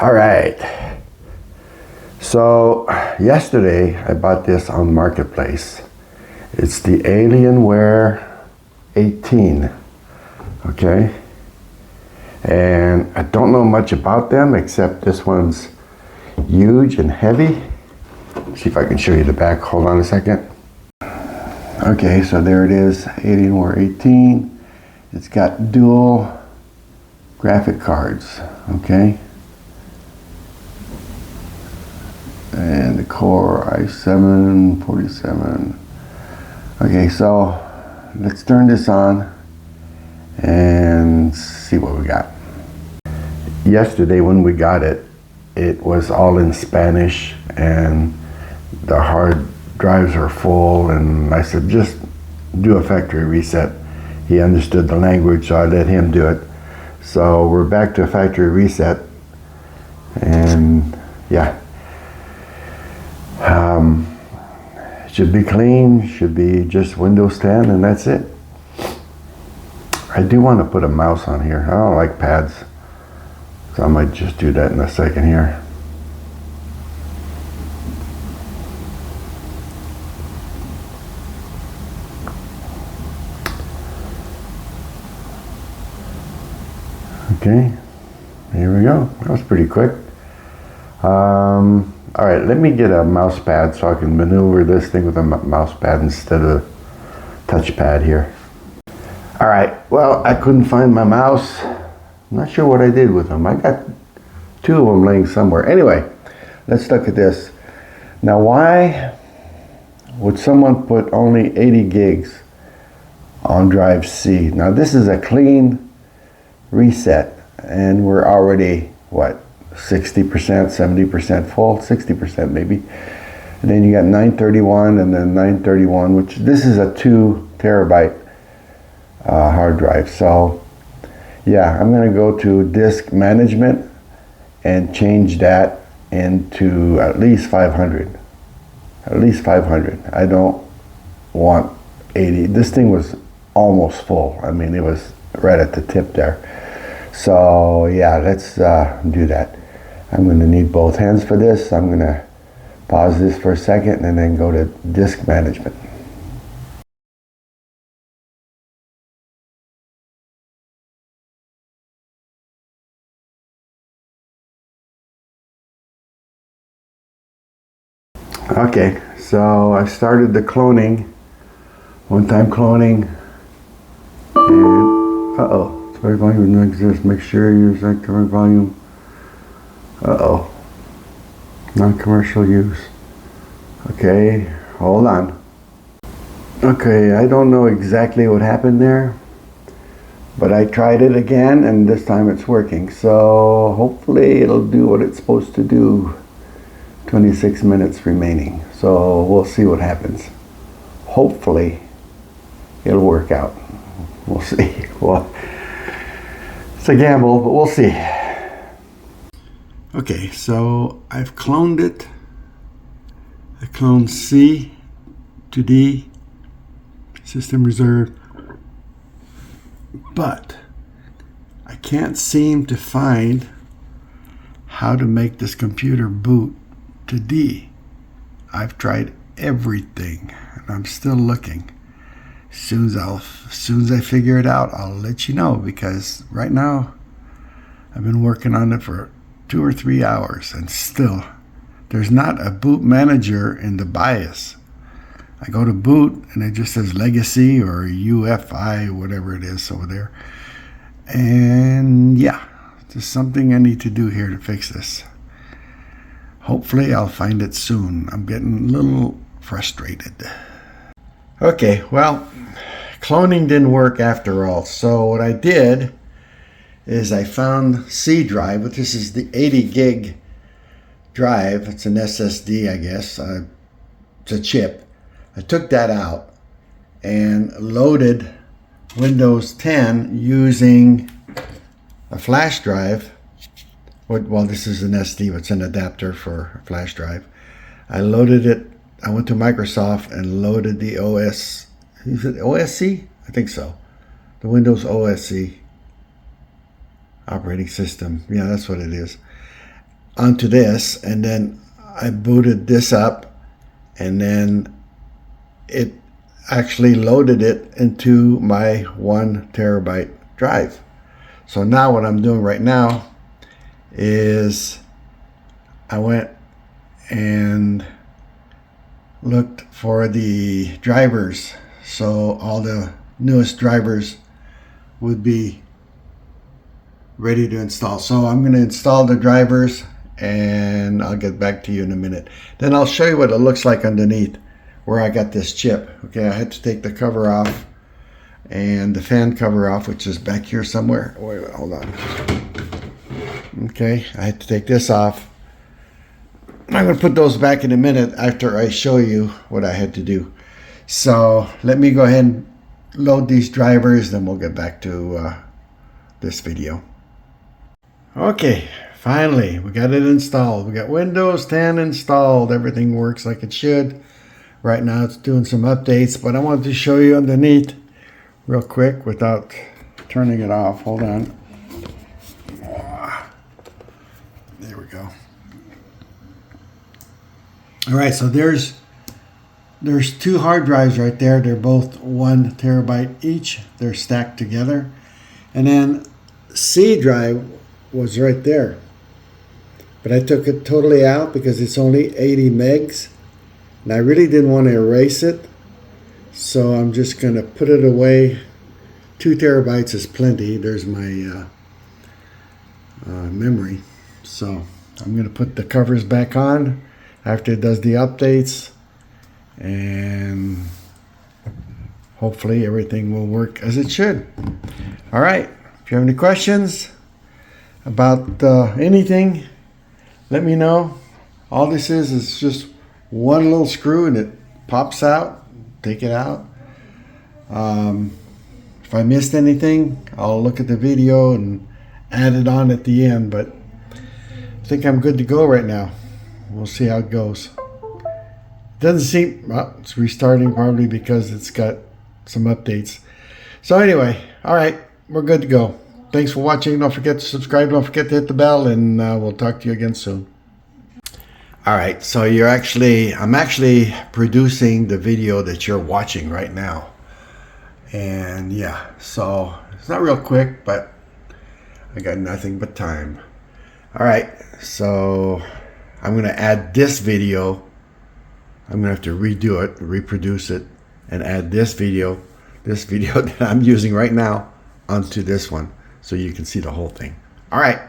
All right. So yesterday I bought this on Marketplace. It's the Alienware 18. Okay. And I don't know much about them except this one's huge and heavy. See if I can show you the back. Hold on a second. Okay, so there it is, Alienware 18. It's got dual graphic cards, okay? And the Core i7 47. Okay, so let's turn this on and see what we got. Yesterday when we got it, it was all in Spanish and the hard drives are full, and I said just do a factory reset. He understood the language, so I let him do it. So we're back to a factory reset, and yeah, should be clean, should be just Windows 10, and that's it. I do want to put a mouse on here. I don't like pads, so I might just do that in a second here. Okay, here we go. That was pretty quick. All right, let me get a mouse pad so I can maneuver this thing with a mouse pad instead of touchpad here. All right, well, I couldn't find my mouse. I'm not sure what I did with them. I got two of them laying somewhere. Anyway, let's look at this. Now, why would someone put only 80 gigs on drive C? Now, this is a clean reset, and we're already, what, 60%, 70% full, 60% maybe. And then you got 931 and then 931, which this is a 2 terabyte hard drive. So yeah, I'm going to go to disk management and change that into at least 500. At least 500. I don't want 80. This thing was almost full. I mean, it was right at the tip there. So yeah, let's do that. I'm going to need both hands for this. I'm going to pause this for a second and then go to disk management. Okay, so I started the cloning, one-time cloning, and Spare volume does not exist. Make sure you select current volume. Non-commercial use. Okay, hold on. Okay, I don't know exactly what happened there, but I tried it again and this time it's working. So hopefully it'll do what it's supposed to do. 26 minutes remaining. So we'll see what happens. Hopefully it'll work out. We'll see. Well, it's a gamble, but we'll see. Okay, so I've cloned it. I cloned C to D, system reserve, but I can't seem to find how to make this computer boot to D. I've tried everything and I'm still looking. As soon as I figure it out, I'll let you know, because right now I've been working on it for 2 or 3 hours and still there's not a boot manager in the BIOS. I go to boot and it just says legacy or UFI, whatever it is over there. And yeah, there's something I need to do here to fix this. Hopefully I'll find it soon. I'm getting a little frustrated. Okay, well, cloning didn't work after all. So what I did is I found C drive, but this is the 80 gig drive. It's an SSD, I guess. It's a chip. I took that out and loaded Windows 10 using a flash drive. Well, this is an SD, but it's an adapter for a flash drive. I loaded it. I went to Microsoft and loaded the OS. Is it OSC? I think so. The Windows OSC operating system. Yeah, that's what it is. onto this, and then I booted this up, and then it actually loaded it into my 1 terabyte drive. So now what I'm doing right now is I went and looked for the drivers, so all the newest drivers would be ready to install. So I'm going to install the drivers, and I'll get back to you in a minute. Then I'll show you what it looks like underneath where I got this chip. Okay, I had to take the cover off and the fan cover off, which is back here somewhere. Wait, hold on. Okay, I had to take this off. I'm going to put those back in a minute after I show you what I had to do. So let me go ahead and load these drivers, then we'll get back to this video. Okay, finally we got it installed. We got Windows 10 installed. Everything works like it should. Right now it's doing some updates, but I wanted to show you underneath real quick without turning it off. Hold on. There we go. All right, so there's 2 hard drives right there. They're both 1 terabyte each. They're stacked together. And then C drive was right there. But I took it totally out because it's only 80 megs. And I really didn't want to erase it. So I'm just going to put it away. 2 terabytes is plenty. There's my memory. So I'm going to put the covers back on after it does the updates, and hopefully everything will work as it should. All right, if you have any questions about anything, let me know. All this is just one little screw, and it pops out. Take it out. If I missed anything, I'll look at the video and add it on at the end, but I think I'm good to go right now. We'll see how it goes. Doesn't seem, well, it's restarting probably because it's got some updates. So anyway, all right, we're good to go. Thanks for watching. Don't forget to subscribe. Don't forget to hit the bell, and we'll talk to you again soon. All right, so I'm actually producing the video that you're watching right now. And yeah, so it's not real quick, but I got nothing but time. All right, so I'm going to add this video. I'm going to have to redo it, reproduce it, and add this video that I'm using right now onto this one so you can see the whole thing. All right.